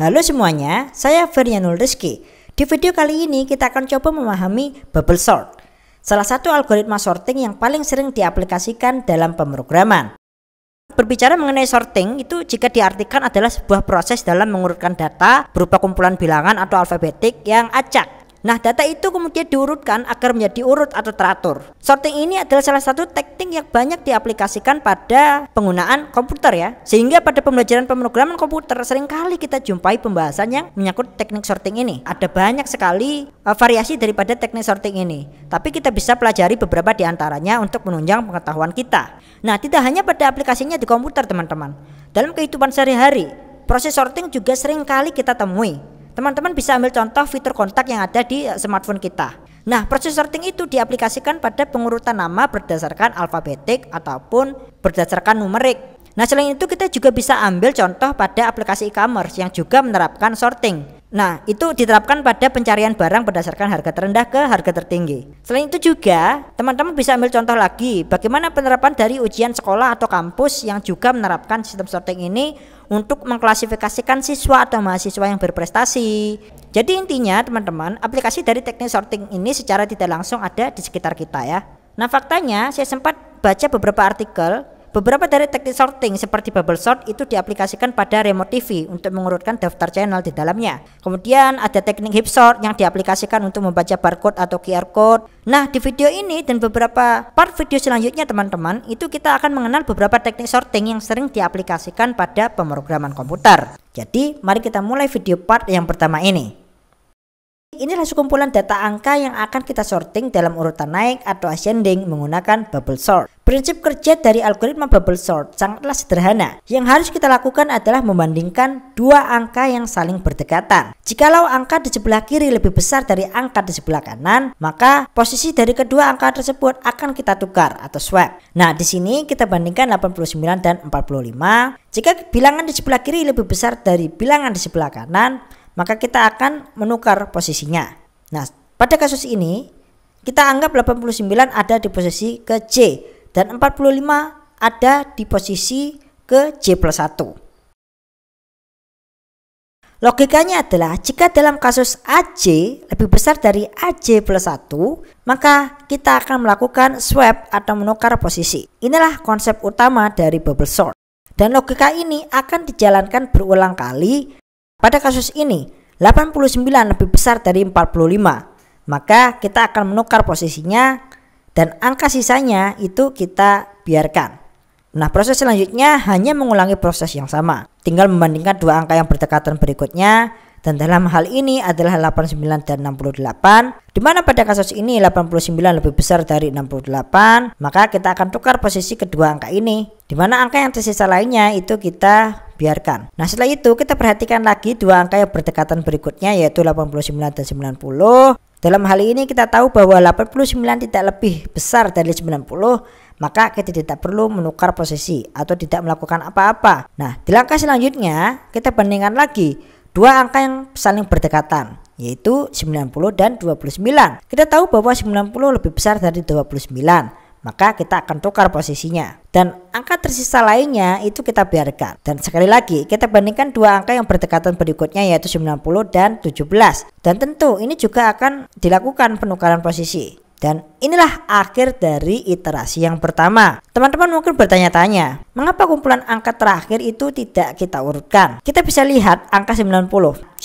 Halo semuanya, saya Ferianul Rizky. Di video kali ini kita akan coba memahami bubble sort, salah satu algoritma sorting yang paling sering diaplikasikan dalam pemrograman. Berbicara mengenai sorting itu jika diartikan adalah sebuah proses dalam mengurutkan data berupa kumpulan bilangan atau alfabetik yang acak. Nah, data itu kemudian diurutkan agar menjadi urut atau teratur. Sorting ini adalah salah satu teknik yang banyak diaplikasikan pada penggunaan komputer ya. Sehingga pada pembelajaran pemrograman komputer seringkali kita jumpai pembahasan yang menyangkut teknik sorting ini. Ada banyak sekali variasi daripada teknik sorting ini. Tapi kita bisa pelajari beberapa di antaranya untuk menunjang pengetahuan kita. Nah, tidak hanya pada aplikasinya di komputer teman-teman. Dalam kehidupan sehari-hari, proses sorting juga seringkali kita temui. Teman-teman bisa ambil contoh fitur kontak yang ada di smartphone kita. Nah, proses sorting itu diaplikasikan pada pengurutan nama berdasarkan alfabetik ataupun berdasarkan numerik. Nah, selain itu kita juga bisa ambil contoh pada aplikasi e-commerce yang juga menerapkan sorting. Nah, itu diterapkan pada pencarian barang berdasarkan harga terendah ke harga tertinggi. Selain itu juga, teman-teman bisa ambil contoh lagi bagaimana penerapan dari ujian sekolah atau kampus yang juga menerapkan sistem sorting ini untuk mengklasifikasikan siswa atau mahasiswa yang berprestasi. Jadi intinya teman-teman, aplikasi dari teknik sorting ini secara tidak langsung ada di sekitar kita ya. Nah, faktanya saya sempat baca beberapa artikel. Beberapa dari teknik sorting seperti bubble sort itu diaplikasikan pada remote TV untuk mengurutkan daftar channel di dalamnya. Kemudian ada teknik heap sort yang diaplikasikan untuk membaca barcode atau QR code. Nah, di video ini dan beberapa part video selanjutnya teman-teman, itu kita akan mengenal beberapa teknik sorting yang sering diaplikasikan pada pemrograman komputer. Jadi, mari kita mulai video part yang pertama ini. Inilah sekumpulan data angka yang akan kita sorting dalam urutan naik atau ascending menggunakan bubble sort. Prinsip kerja dari algoritma bubble sort sangatlah sederhana. Yang harus kita lakukan adalah membandingkan dua angka yang saling berdekatan. Jikalau angka di sebelah kiri lebih besar dari angka di sebelah kanan, maka posisi dari kedua angka tersebut akan kita tukar atau swap. Nah, di sini kita bandingkan 89 dan 45. Jika bilangan di sebelah kiri lebih besar dari bilangan di sebelah kanan, maka kita akan menukar posisinya. Nah, pada kasus ini kita anggap 89 ada di posisi ke J dan 45 ada di posisi ke J plus 1. Logikanya adalah jika dalam kasus AJ lebih besar dari AJ plus 1, maka kita akan melakukan swap atau menukar posisi. Inilah konsep utama dari bubble sort. Dan logika ini akan dijalankan berulang kali. Pada kasus ini 89 lebih besar dari 45, maka kita akan menukar posisinya dan angka sisanya itu kita biarkan. Nah, proses selanjutnya hanya mengulangi proses yang sama, tinggal membandingkan dua angka yang berdekatan berikutnya, dan dalam hal ini adalah 89 dan 68, di mana pada kasus ini 89 lebih besar dari 68, maka kita akan tukar posisi kedua angka ini, di mana angka yang tersisa lainnya itu kita biarkan. Nah, setelah itu kita perhatikan lagi dua angka yang berdekatan berikutnya, yaitu 89 dan 90. Dalam hal ini kita tahu bahwa 89 tidak lebih besar dari 90, maka kita tidak perlu menukar posisi atau tidak melakukan apa-apa. Nah, di langkah selanjutnya kita bandingkan lagi dua angka yang saling berdekatan, yaitu 90 dan 29. Kita tahu bahwa 90 lebih besar dari 29, maka kita akan tukar posisinya. Dan angka tersisa lainnya itu kita biarkan. Dan sekali lagi kita bandingkan dua angka yang berdekatan berikutnya, yaitu 90 dan 17. Dan tentu ini juga akan dilakukan penukaran posisi. Dan inilah akhir dari iterasi yang pertama. Teman-teman mungkin bertanya-tanya, mengapa kumpulan angka terakhir itu tidak kita urutkan? Kita bisa lihat angka 90. 90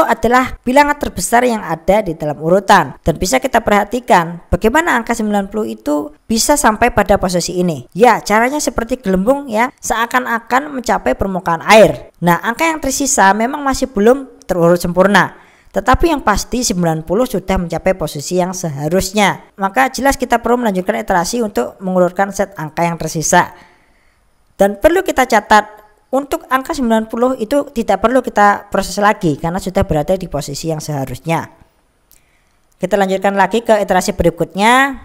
adalah bilangan terbesar yang ada di dalam urutan. Dan bisa kita perhatikan bagaimana angka 90 itu bisa sampai pada posisi ini. Ya, caranya seperti gelembung ya, seakan-akan mencapai permukaan air. Nah, angka yang tersisa memang masih belum terurut sempurna. Tetapi yang pasti 90 sudah mencapai posisi yang seharusnya. Maka jelas kita perlu melanjutkan iterasi untuk mengurutkan set angka yang tersisa. Dan perlu kita catat, untuk angka 90 itu tidak perlu kita proses lagi karena sudah berada di posisi yang seharusnya. Kita lanjutkan lagi ke iterasi berikutnya.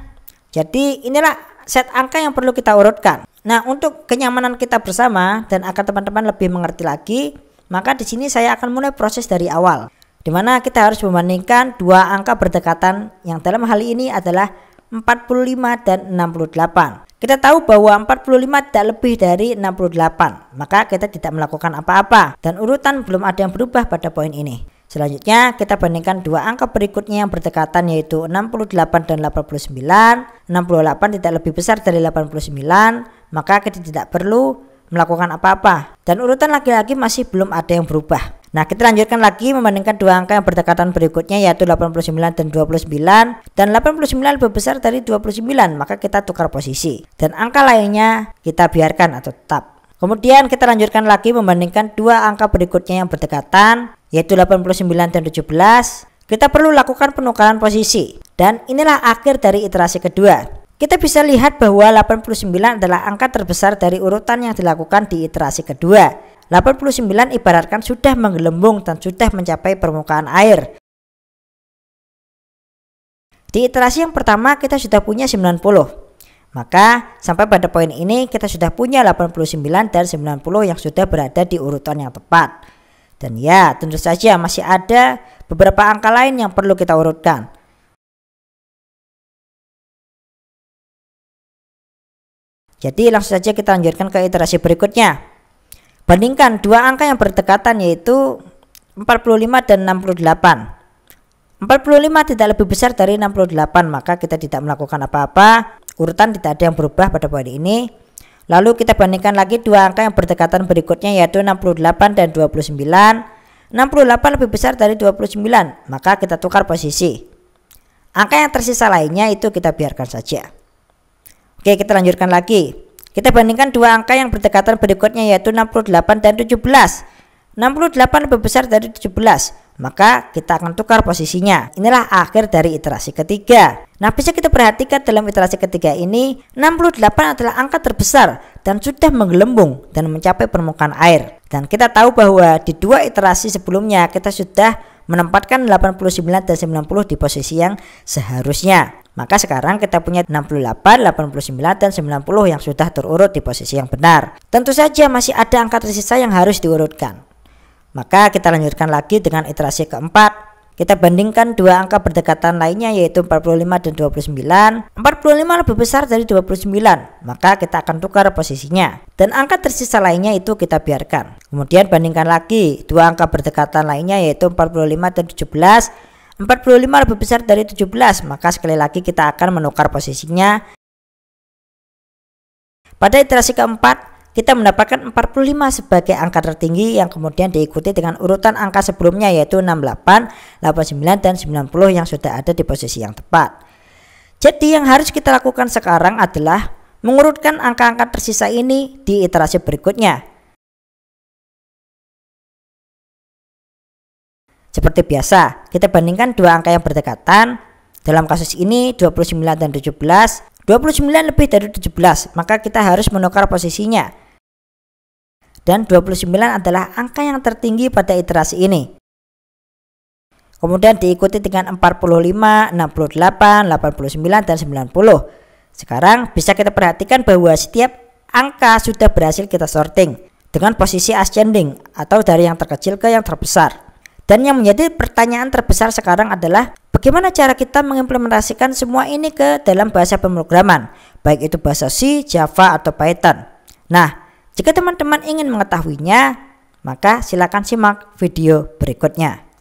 Jadi inilah set angka yang perlu kita urutkan. Nah, untuk kenyamanan kita bersama dan agar teman-teman lebih mengerti lagi, maka di sini saya akan mulai proses dari awal, di mana kita harus membandingkan dua angka berdekatan yang dalam hal ini adalah 45 dan 68. Kita tahu bahwa 45 tidak lebih dari 68, maka kita tidak melakukan apa-apa dan urutan belum ada yang berubah pada poin ini. Selanjutnya kita bandingkan dua angka berikutnya yang berdekatan, yaitu 68 dan 89. 68 tidak lebih besar dari 89, maka kita tidak perlu melakukan apa-apa dan urutan lagi-lagi masih belum ada yang berubah. Nah, kita lanjutkan lagi membandingkan dua angka yang berdekatan berikutnya, yaitu 89 dan 29. Dan 89 lebih besar dari 29, maka kita tukar posisi dan angka lainnya kita biarkan atau tetap. Kemudian kita lanjutkan lagi membandingkan dua angka berikutnya yang berdekatan, yaitu 89 dan 17. Kita perlu lakukan penukaran posisi dan inilah akhir dari iterasi kedua. Kita bisa lihat bahwa 89 adalah angka terbesar dari urutan yang dilakukan di iterasi kedua. 89 ibaratkan sudah menggelembung dan sudah mencapai permukaan air. Di iterasi yang pertama kita sudah punya 90. Maka sampai pada poin ini kita sudah punya 89 dan 90 yang sudah berada di urutan yang tepat. Dan ya, tentu saja masih ada beberapa angka lain yang perlu kita urutkan. Jadi langsung saja kita lanjutkan ke iterasi berikutnya. Bandingkan dua angka yang berdekatan, yaitu 45 dan 68. 45 tidak lebih besar dari 68, maka kita tidak melakukan apa-apa. Urutan tidak ada yang berubah pada poin ini. Lalu kita bandingkan lagi dua angka yang berdekatan berikutnya, yaitu 68 dan 29. 68 lebih besar dari 29, maka kita tukar posisi. Angka yang tersisa lainnya itu kita biarkan saja. Oke, kita lanjutkan lagi. Kita bandingkan dua angka yang berdekatan berikutnya, yaitu 68 dan 17. 68 lebih besar dari 17, maka kita akan tukar posisinya. Inilah akhir dari iterasi ketiga. Nah, bisa kita perhatikan dalam iterasi ketiga ini 68 adalah angka terbesar dan sudah menggelembung dan mencapai permukaan air. Dan kita tahu bahwa di dua iterasi sebelumnya kita sudah menempatkan 89 dan 90 di posisi yang seharusnya. Maka sekarang kita punya 68, 89 dan 90 yang sudah terurut di posisi yang benar. Tentu saja masih ada angka tersisa yang harus diurutkan. Maka kita lanjutkan lagi dengan iterasi keempat. Kita bandingkan dua angka berdekatan lainnya, yaitu 45 dan 29. 45 lebih besar dari 29, maka kita akan tukar posisinya. Dan angka tersisa lainnya itu kita biarkan. Kemudian bandingkan lagi dua angka berdekatan lainnya, yaitu 45 dan 17. 45 lebih besar dari 17, maka sekali lagi kita akan menukar posisinya. Pada iterasi keempat kita mendapatkan 45 sebagai angka tertinggi yang kemudian diikuti dengan urutan angka sebelumnya, yaitu 68, 89 dan 90 yang sudah ada di posisi yang tepat. Jadi yang harus kita lakukan sekarang adalah mengurutkan angka-angka tersisa ini di iterasi berikutnya. Seperti biasa, kita bandingkan dua angka yang berdekatan. Dalam kasus ini 29 dan 17. 29 lebih dari 17, maka kita harus menukar posisinya. Dan 29 adalah angka yang tertinggi pada iterasi ini. Kemudian diikuti dengan 45, 68, 89 dan 90. Sekarang bisa kita perhatikan bahwa setiap angka sudah berhasil kita sorting dengan posisi ascending atau dari yang terkecil ke yang terbesar. Dan yang menjadi pertanyaan terbesar sekarang adalah bagaimana cara kita mengimplementasikan semua ini ke dalam bahasa pemrograman, baik itu bahasa C, Java atau Python. Nah, jika teman-teman ingin mengetahuinya, maka silakan simak video berikutnya.